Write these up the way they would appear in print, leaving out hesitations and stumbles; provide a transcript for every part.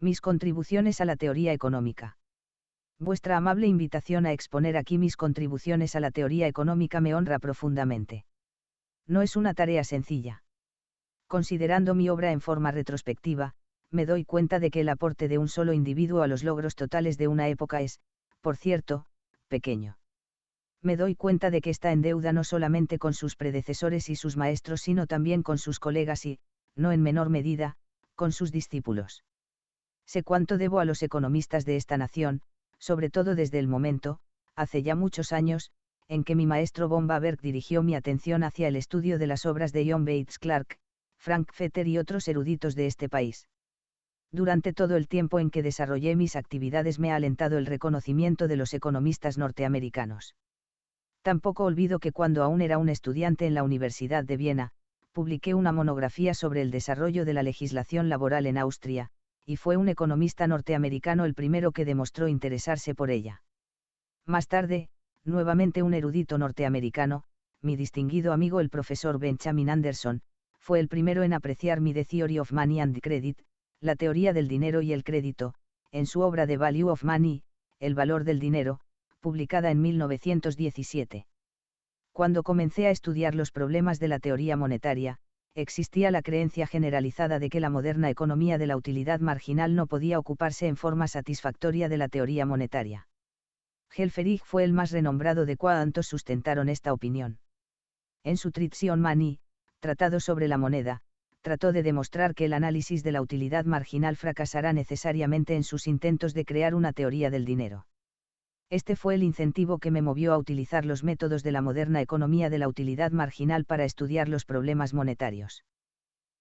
Mis contribuciones a la teoría económica. Vuestra amable invitación a exponer aquí mis contribuciones a la teoría económica me honra profundamente. No es una tarea sencilla. Considerando mi obra en forma retrospectiva, me doy cuenta de que el aporte de un solo individuo a los logros totales de una época es, por cierto, pequeño. Me doy cuenta de que está en deuda no solamente con sus predecesores y sus maestros, sino también con sus colegas y, no en menor medida, con sus discípulos. Sé cuánto debo a los economistas de esta nación, sobre todo desde el momento, hace ya muchos años, en que mi maestro von Baberg dirigió mi atención hacia el estudio de las obras de John Bates Clark, Frank Fetter y otros eruditos de este país. Durante todo el tiempo en que desarrollé mis actividades me ha alentado el reconocimiento de los economistas norteamericanos. Tampoco olvido que cuando aún era un estudiante en la Universidad de Viena, publiqué una monografía sobre el desarrollo de la legislación laboral en Austria, y fue un economista norteamericano el primero que demostró interesarse por ella. Más tarde, nuevamente un erudito norteamericano, mi distinguido amigo el profesor Benjamin Anderson, fue el primero en apreciar mi The Theory of Money and Credit, la teoría del dinero y el crédito, en su obra The Value of Money, el valor del dinero, publicada en 1917. Cuando comencé a estudiar los problemas de la teoría monetaria, existía la creencia generalizada de que la moderna economía de la utilidad marginal no podía ocuparse en forma satisfactoria de la teoría monetaria. Helfferich fue el más renombrado de cuantos sustentaron esta opinión. En su Treatise on Money, tratado sobre la moneda, trató de demostrar que el análisis de la utilidad marginal fracasará necesariamente en sus intentos de crear una teoría del dinero. Este fue el incentivo que me movió a utilizar los métodos de la moderna economía de la utilidad marginal para estudiar los problemas monetarios.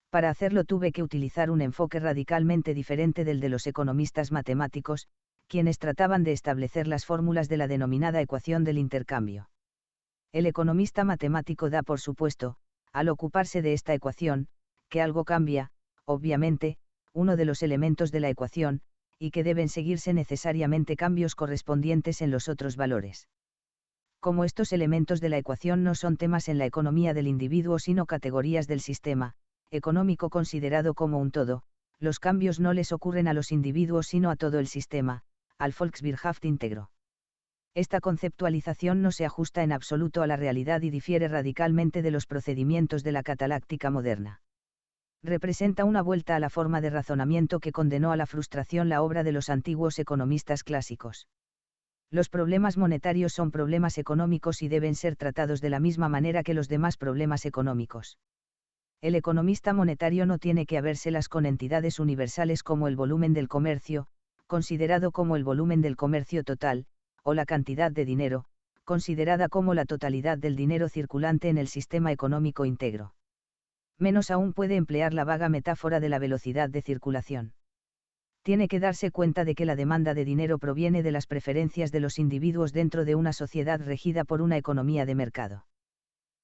Para hacerlo tuve que utilizar un enfoque radicalmente diferente del de los economistas matemáticos, quienes trataban de establecer las fórmulas de la denominada ecuación del intercambio. El economista matemático da por supuesto, al ocuparse de esta ecuación, que algo cambia, obviamente, uno de los elementos de la ecuación, y que deben seguirse necesariamente cambios correspondientes en los otros valores. Como estos elementos de la ecuación no son temas en la economía del individuo sino categorías del sistema económico considerado como un todo, los cambios no les ocurren a los individuos sino a todo el sistema, al Volkswirtschaft íntegro. Esta conceptualización no se ajusta en absoluto a la realidad y difiere radicalmente de los procedimientos de la cataláctica moderna. Representa una vuelta a la forma de razonamiento que condenó a la frustración la obra de los antiguos economistas clásicos. Los problemas monetarios son problemas económicos y deben ser tratados de la misma manera que los demás problemas económicos. El economista monetario no tiene que habérselas con entidades universales como el volumen del comercio, considerado como el volumen del comercio total, o la cantidad de dinero, considerada como la totalidad del dinero circulante en el sistema económico íntegro. Menos aún puede emplear la vaga metáfora de la velocidad de circulación. Tiene que darse cuenta de que la demanda de dinero proviene de las preferencias de los individuos dentro de una sociedad regida por una economía de mercado.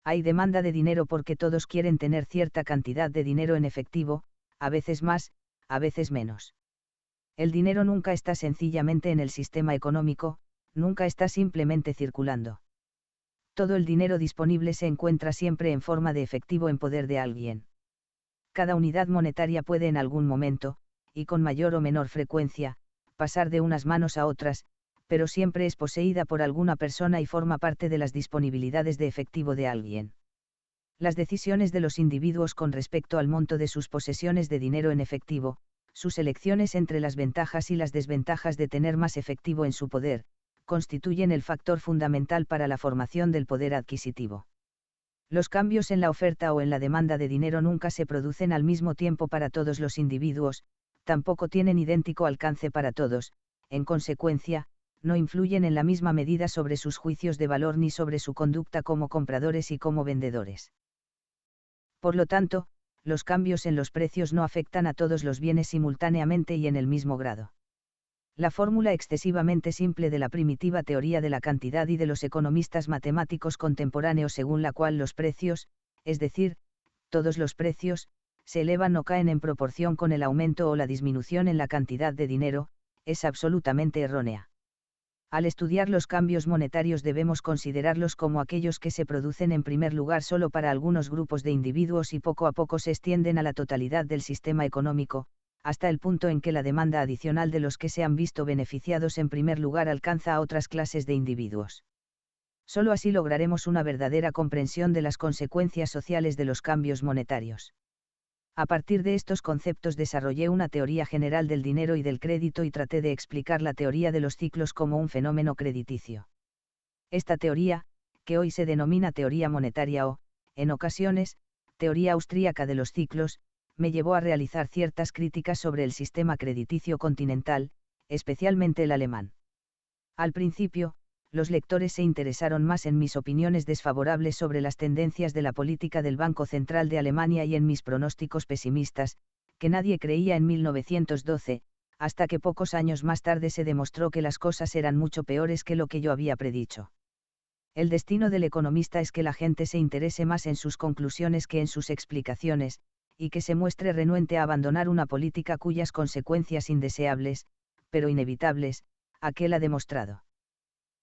Hay demanda de dinero porque todos quieren tener cierta cantidad de dinero en efectivo, a veces más, a veces menos. El dinero nunca está sencillamente en el sistema económico, nunca está simplemente circulando. Todo el dinero disponible se encuentra siempre en forma de efectivo en poder de alguien. Cada unidad monetaria puede en algún momento, y con mayor o menor frecuencia, pasar de unas manos a otras, pero siempre es poseída por alguna persona y forma parte de las disponibilidades de efectivo de alguien. Las decisiones de los individuos con respecto al monto de sus posesiones de dinero en efectivo, sus elecciones entre las ventajas y las desventajas de tener más efectivo en su poder, constituyen el factor fundamental para la formación del poder adquisitivo. Los cambios en la oferta o en la demanda de dinero nunca se producen al mismo tiempo para todos los individuos, tampoco tienen idéntico alcance para todos, en consecuencia, no influyen en la misma medida sobre sus juicios de valor ni sobre su conducta como compradores y como vendedores. Por lo tanto, los cambios en los precios no afectan a todos los bienes simultáneamente y en el mismo grado. La fórmula excesivamente simple de la primitiva teoría de la cantidad y de los economistas matemáticos contemporáneos según la cual los precios, es decir, todos los precios, se elevan o caen en proporción con el aumento o la disminución en la cantidad de dinero, es absolutamente errónea. Al estudiar los cambios monetarios debemos considerarlos como aquellos que se producen en primer lugar solo para algunos grupos de individuos y poco a poco se extienden a la totalidad del sistema económico, hasta el punto en que la demanda adicional de los que se han visto beneficiados en primer lugar alcanza a otras clases de individuos. Solo así lograremos una verdadera comprensión de las consecuencias sociales de los cambios monetarios. A partir de estos conceptos desarrollé una teoría general del dinero y del crédito y traté de explicar la teoría de los ciclos como un fenómeno crediticio. Esta teoría, que hoy se denomina teoría monetaria o, en ocasiones, teoría austríaca de los ciclos, me llevó a realizar ciertas críticas sobre el sistema crediticio continental, especialmente el alemán. Al principio, los lectores se interesaron más en mis opiniones desfavorables sobre las tendencias de la política del Banco Central de Alemania y en mis pronósticos pesimistas, que nadie creía en 1912, hasta que pocos años más tarde se demostró que las cosas eran mucho peores que lo que yo había predicho. El destino del economista es que la gente se interese más en sus conclusiones que en sus explicaciones, y que se muestre renuente a abandonar una política cuyas consecuencias indeseables, pero inevitables, aquel ha demostrado.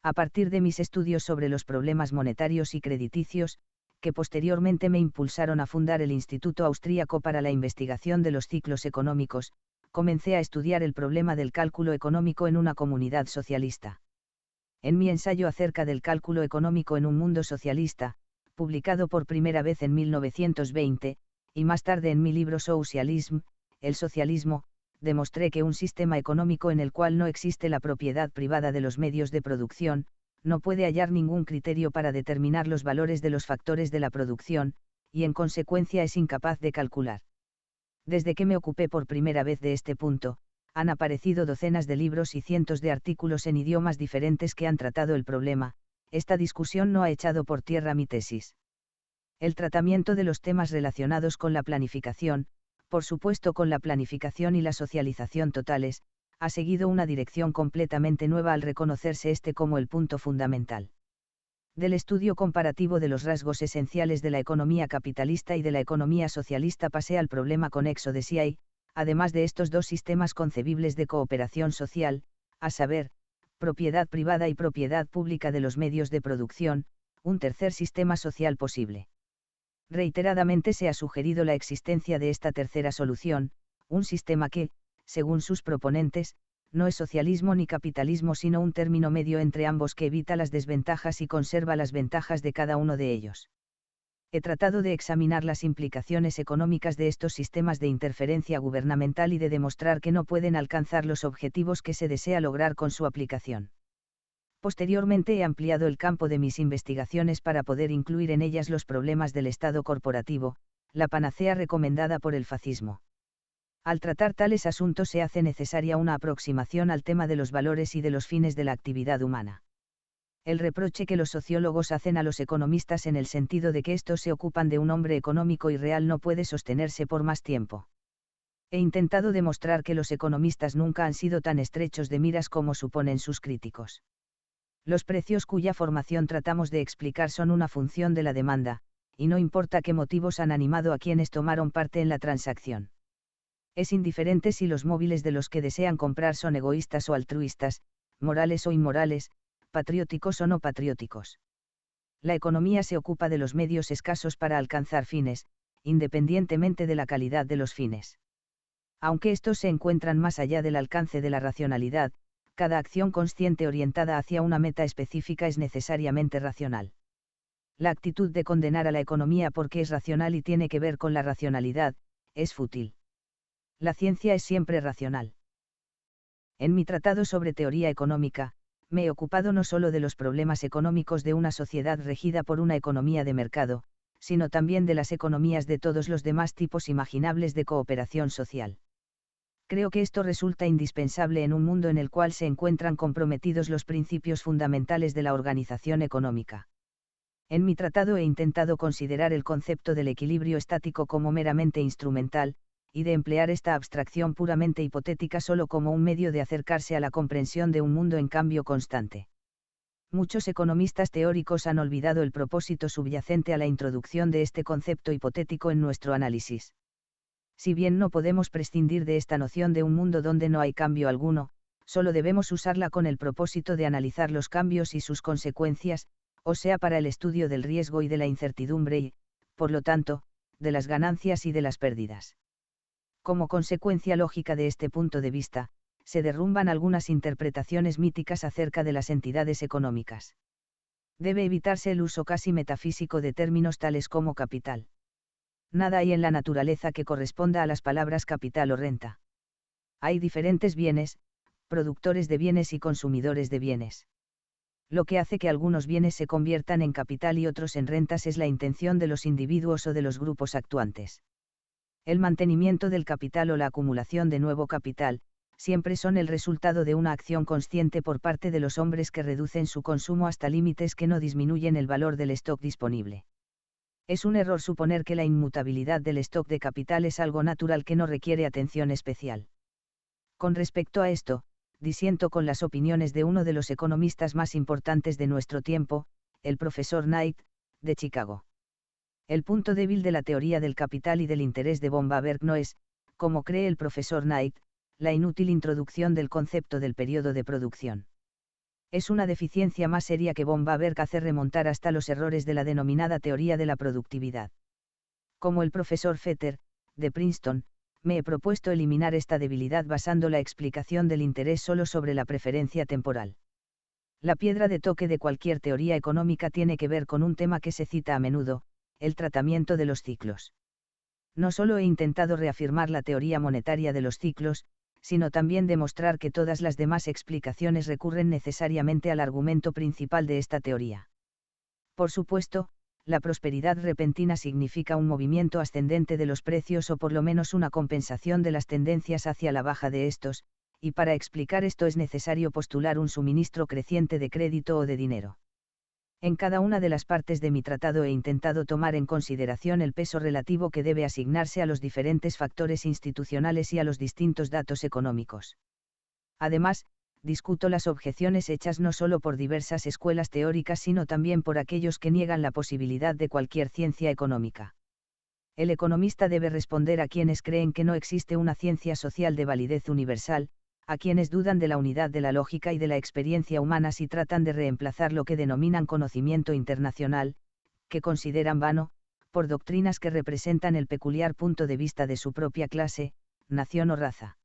A partir de mis estudios sobre los problemas monetarios y crediticios, que posteriormente me impulsaron a fundar el Instituto Austríaco para la Investigación de los Ciclos Económicos, comencé a estudiar el problema del cálculo económico en una comunidad socialista. En mi ensayo acerca del cálculo económico en un mundo socialista, publicado por primera vez en 1920, y más tarde en mi libro Socialism, el socialismo, demostré que un sistema económico en el cual no existe la propiedad privada de los medios de producción, no puede hallar ningún criterio para determinar los valores de los factores de la producción, y en consecuencia es incapaz de calcular. Desde que me ocupé por primera vez de este punto, han aparecido docenas de libros y cientos de artículos en idiomas diferentes que han tratado el problema. Esta discusión no ha echado por tierra mi tesis. El tratamiento de los temas relacionados con la planificación, por supuesto con la planificación y la socialización totales, ha seguido una dirección completamente nueva al reconocerse este como el punto fundamental. Del estudio comparativo de los rasgos esenciales de la economía capitalista y de la economía socialista pasé al problema conexo de si hay, además de estos dos sistemas concebibles de cooperación social, a saber, propiedad privada y propiedad pública de los medios de producción, un tercer sistema social posible. Reiteradamente se ha sugerido la existencia de esta tercera solución, un sistema que, según sus proponentes, no es socialismo ni capitalismo sino un término medio entre ambos que evita las desventajas y conserva las ventajas de cada uno de ellos. He tratado de examinar las implicaciones económicas de estos sistemas de interferencia gubernamental y de demostrar que no pueden alcanzar los objetivos que se desea lograr con su aplicación. Posteriormente he ampliado el campo de mis investigaciones para poder incluir en ellas los problemas del Estado corporativo, la panacea recomendada por el fascismo. Al tratar tales asuntos se hace necesaria una aproximación al tema de los valores y de los fines de la actividad humana. El reproche que los sociólogos hacen a los economistas en el sentido de que estos se ocupan de un hombre económico y real no puede sostenerse por más tiempo. He intentado demostrar que los economistas nunca han sido tan estrechos de miras como suponen sus críticos. Los precios cuya formación tratamos de explicar son una función de la demanda, y no importa qué motivos han animado a quienes tomaron parte en la transacción. Es indiferente si los móviles de los que desean comprar son egoístas o altruistas, morales o inmorales, patrióticos o no patrióticos. La economía se ocupa de los medios escasos para alcanzar fines, independientemente de la calidad de los fines. Aunque estos se encuentran más allá del alcance de la racionalidad, cada acción consciente orientada hacia una meta específica es necesariamente racional. La actitud de condenar a la economía porque es racional y tiene que ver con la racionalidad, es fútil. La ciencia es siempre racional. En mi tratado sobre teoría económica, me he ocupado no solo de los problemas económicos de una sociedad regida por una economía de mercado, sino también de las economías de todos los demás tipos imaginables de cooperación social. Creo que esto resulta indispensable en un mundo en el cual se encuentran comprometidos los principios fundamentales de la organización económica. En mi tratado he intentado considerar el concepto del equilibrio estático como meramente instrumental, y de emplear esta abstracción puramente hipotética solo como un medio de acercarse a la comprensión de un mundo en cambio constante. Muchos economistas teóricos han olvidado el propósito subyacente a la introducción de este concepto hipotético en nuestro análisis. Si bien no podemos prescindir de esta noción de un mundo donde no hay cambio alguno, solo debemos usarla con el propósito de analizar los cambios y sus consecuencias, o sea para el estudio del riesgo y de la incertidumbre y, por lo tanto, de las ganancias y de las pérdidas. Como consecuencia lógica de este punto de vista, se derrumban algunas interpretaciones míticas acerca de las entidades económicas. Debe evitarse el uso casi metafísico de términos tales como capital. Nada hay en la naturaleza que corresponda a las palabras capital o renta. Hay diferentes bienes, productores de bienes y consumidores de bienes. Lo que hace que algunos bienes se conviertan en capital y otros en rentas es la intención de los individuos o de los grupos actuantes. El mantenimiento del capital o la acumulación de nuevo capital, siempre son el resultado de una acción consciente por parte de los hombres que reducen su consumo hasta límites que no disminuyen el valor del stock disponible. Es un error suponer que la inmutabilidad del stock de capital es algo natural que no requiere atención especial. Con respecto a esto, disiento con las opiniones de uno de los economistas más importantes de nuestro tiempo, el profesor Knight, de Chicago. El punto débil de la teoría del capital y del interés de von Baberg no es, como cree el profesor Knight, la inútil introducción del concepto del periodo de producción. Es una deficiencia más seria que von Baberg hace remontar hasta los errores de la denominada teoría de la productividad. Como el profesor Fetter, de Princeton, me he propuesto eliminar esta debilidad basando la explicación del interés solo sobre la preferencia temporal. La piedra de toque de cualquier teoría económica tiene que ver con un tema que se cita a menudo, el tratamiento de los ciclos. No solo he intentado reafirmar la teoría monetaria de los ciclos, sino también demostrar que todas las demás explicaciones recurren necesariamente al argumento principal de esta teoría. Por supuesto, la prosperidad repentina significa un movimiento ascendente de los precios o por lo menos una compensación de las tendencias hacia la baja de estos, y para explicar esto es necesario postular un suministro creciente de crédito o de dinero. En cada una de las partes de mi tratado he intentado tomar en consideración el peso relativo que debe asignarse a los diferentes factores institucionales y a los distintos datos económicos. Además, discuto las objeciones hechas no solo por diversas escuelas teóricas sino también por aquellos que niegan la posibilidad de cualquier ciencia económica. El economista debe responder a quienes creen que no existe una ciencia social de validez universal, a quienes dudan de la unidad de la lógica y de la experiencia humana si tratan de reemplazar lo que denominan conocimiento internacional, que consideran vano, por doctrinas que representan el peculiar punto de vista de su propia clase, nación o raza.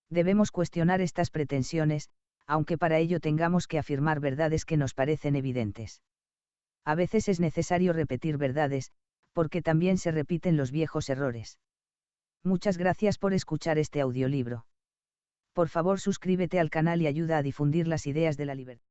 Debemos cuestionar estas pretensiones, aunque para ello tengamos que afirmar verdades que nos parecen evidentes. A veces es necesario repetir verdades, porque también se repiten los viejos errores. Muchas gracias por escuchar este audiolibro. Por favor suscríbete al canal y ayuda a difundir las ideas de la libertad.